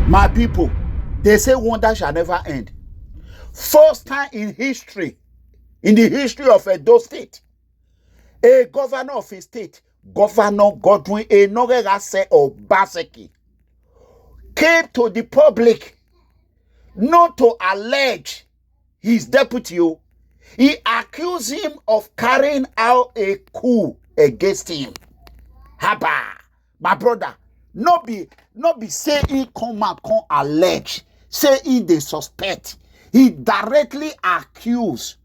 My people, they say wonder shall never end. First time in history, in the history of Edo State, a governor of a state, Governor Godwin Obaseki, came to the public not to allege his deputy. He accused him of carrying out a coup against him. Haba, my brother, not be say he come allege, say he they suspect. He directly accused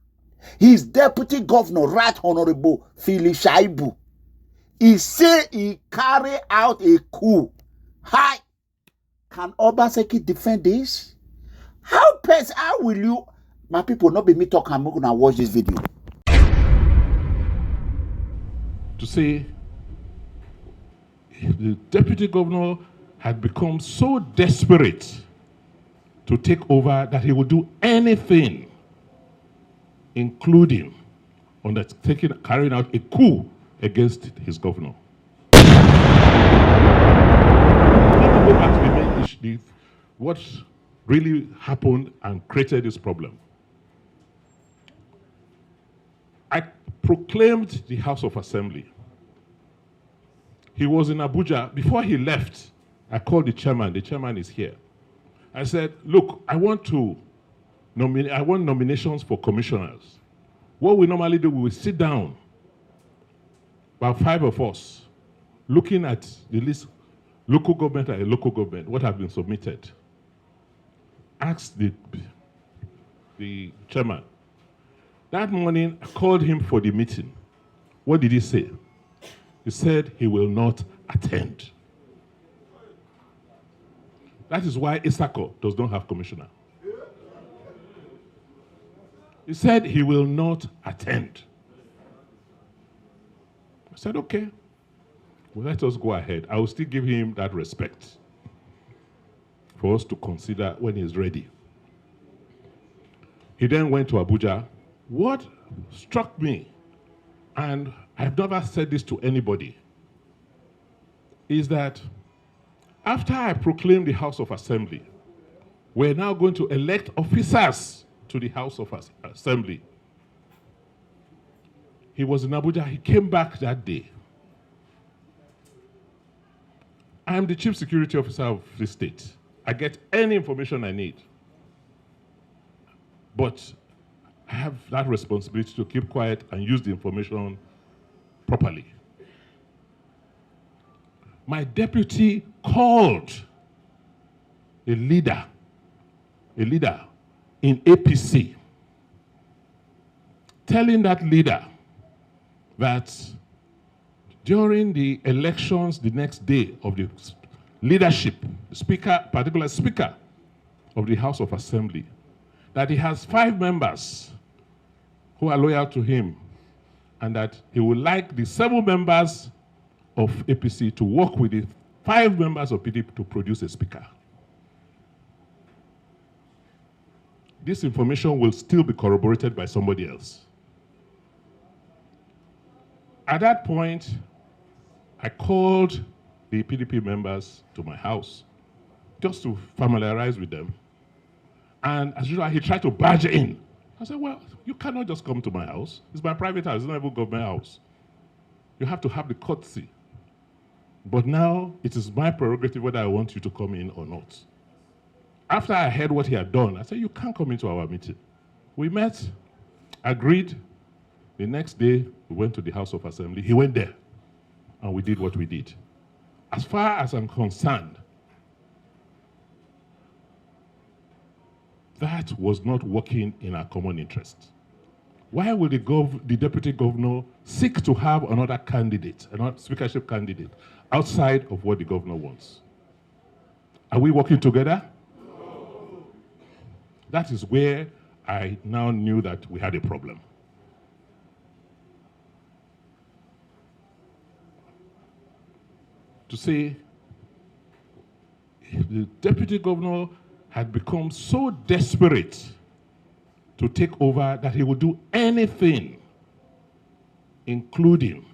his deputy governor, Right Honorable Philip Shaibu. He say he carry out a coup. Hi, can Obaseki defend this? How will you, my people, not be me talk, I'm gonna watch this video. To say the deputy governor had become so desperate to take over that he would do anything, including carrying out a coup against his governor. Let me go back to the main issue, what really happened and created this problem. I proclaimed the House of Assembly. He was in Abuja. Before he left, I called the chairman. The chairman is here. I said, look, I want nominations for commissioners. What we normally do, we will sit down, about 5 of us, looking at the list, local government and local government, what have been submitted. Asked the chairman. That morning, I called him for the meeting. What did he say? He said he will not attend. That is why Isako does not have commissioner. He said he will not attend. I said, okay, well, let us go ahead. I will still give him that respect for us to consider when he's ready. He then went to Abuja. What struck me, and I've never said this to anybody, is that after I proclaimed the House of Assembly, we're now going to elect officers to the House of Assembly. He was in Abuja. He came back that day. I am the chief security officer of the state. I get any information I need. But I have that responsibility to keep quiet and use the information properly. My deputy called a leader in APC, telling that leader that during the elections the next day of the leadership, particular speaker of the House of Assembly, that he has 5 members who are loyal to him, and that he would like the 7 members of APC to work with the 5 members of PDP to produce a speaker. This information will still be corroborated by somebody else. At that point, I called the PDP members to my house just to familiarize with them. And as usual, he tried to barge in. I said, well, you cannot just come to my house. It's my private house, it's not even a government house. You have to have the courtesy. But now, it is my prerogative whether I want you to come in or not. After I heard what he had done, I said, you can't come into our meeting. We met, agreed. The next day, we went to the House of Assembly. He went there, and we did what we did. As far as I'm concerned, that was not working in our common interest. Why would the deputy governor seek to have another candidate, another speakership candidate, outside of what the governor wants? Are we working together? No. That is where I now knew that we had a problem. To say the deputy governor had become so desperate to take over that he would do anything, including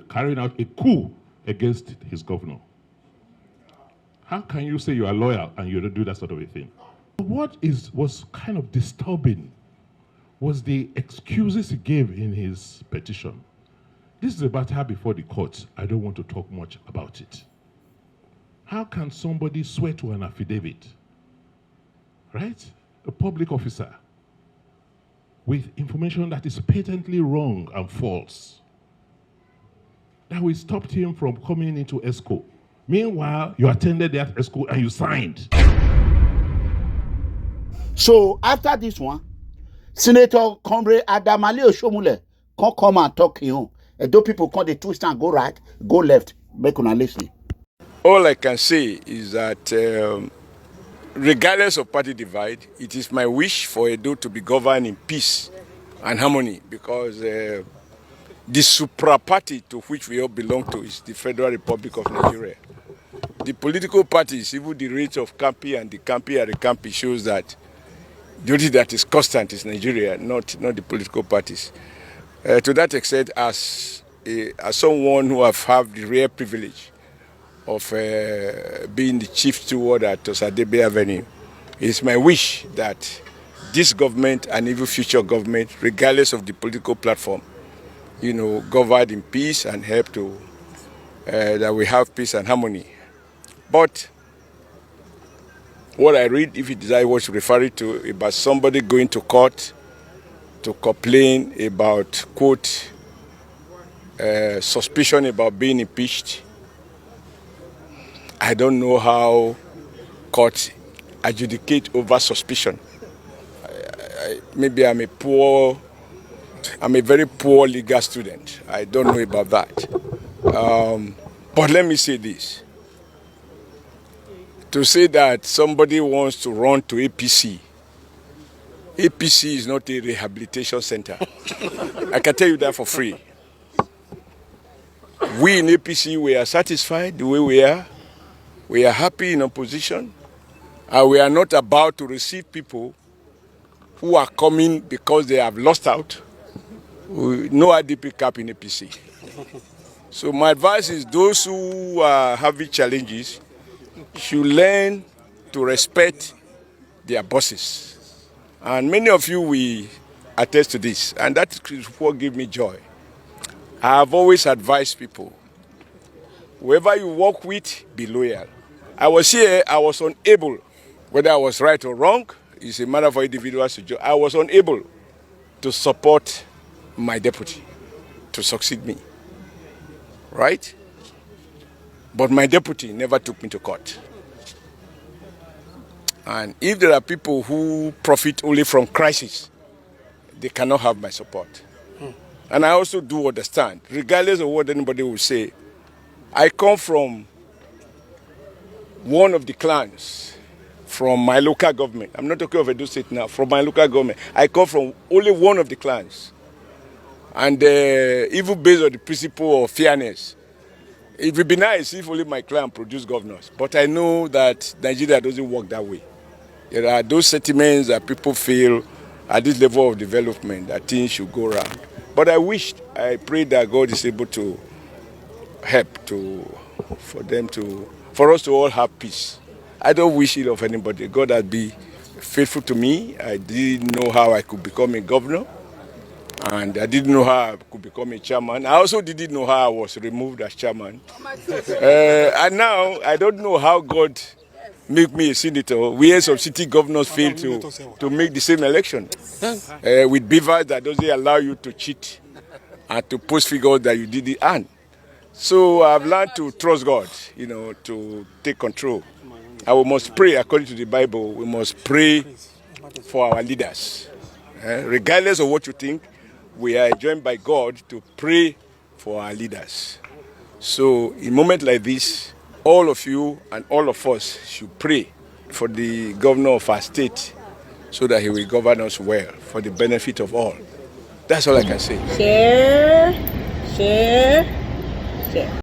carrying out a coup against his governor. How can you say you are loyal and you don't do that sort of a thing? What was kind of disturbing was the excuses he gave in his petition. This is a matter before the courts. I don't want to talk much about it. How can somebody swear to an affidavit, right? A public officer, with information that is patently wrong and false, that we stopped him from coming into ESCO. Meanwhile, you attended that ESCO and you signed. So after this one, Senator Comrade Adamale Oshiomhole can come and talk him. And those people come, they twist and go right, go left. Make una listen. All I can say is that regardless of party divide, it is my wish for Edo to be governed in peace and harmony, because the supra party to which we all belong to is the Federal Republic of Nigeria. The political parties, even the rate of Kampi and the Kampi shows that the only that is constant is Nigeria, not the political parties. To that extent, as someone who have had the rare privilege of being the chief steward at Osadebe Avenue, it's my wish that this government and even future government, regardless of the political platform, govern in peace and help to that we have peace and harmony. But what I read, if it is I was referring to about somebody going to court to complain about, quote, suspicion about being impeached, I don't know how courts adjudicate over suspicion. Maybe I'm a very poor legal student. I don't know about that. But let me say this. To say that somebody wants to run to APC is not a rehabilitation center. I can tell you that for free. We in APC, we are satisfied the way we are. We are happy in opposition. And we are not about to receive people who are coming because they have lost out. No IDP cap in APC. So my advice is those who are having challenges should learn to respect their bosses. And many of you will attest to this, and that is what gives me joy. I have always advised people, whoever you work with, be loyal. I was here, I was unable, whether I was right or wrong, it's a matter for individuals to judge. I was unable to support my deputy to succeed me, right? But my deputy never took me to court. And if there are people who profit only from crisis, they cannot have my support. And I also do understand, regardless of what anybody will say, I come from one of the clans from my local government. I'm not talking of Edo State now, from my local government. I come from only one of the clans. And even based on the principle of fairness, it would be nice if only my clan produced governors. But I know that Nigeria doesn't work that way. There are those sentiments that people feel at this level of development that things should go around. But I pray that God is able to help for us to all have peace. I don't wish it of anybody. God has been faithful to me. I didn't know how I could become a governor. And I didn't know how I could become a chairman. I also didn't know how I was removed as chairman. And now I don't know how God made me a senator. We had some city governors fail to make the same election. With beavers that doesn't allow you to cheat and to post figures that you didn't earn. So I've learned to trust God, to take control. And we must pray according to the Bible. We must pray for our leaders. Regardless of what you think, we are joined by God to pray for our leaders. So in a moment like this, all of you and all of us should pray for the governor of our state so that he will govern us well for the benefit of all. That's all I can say. Share.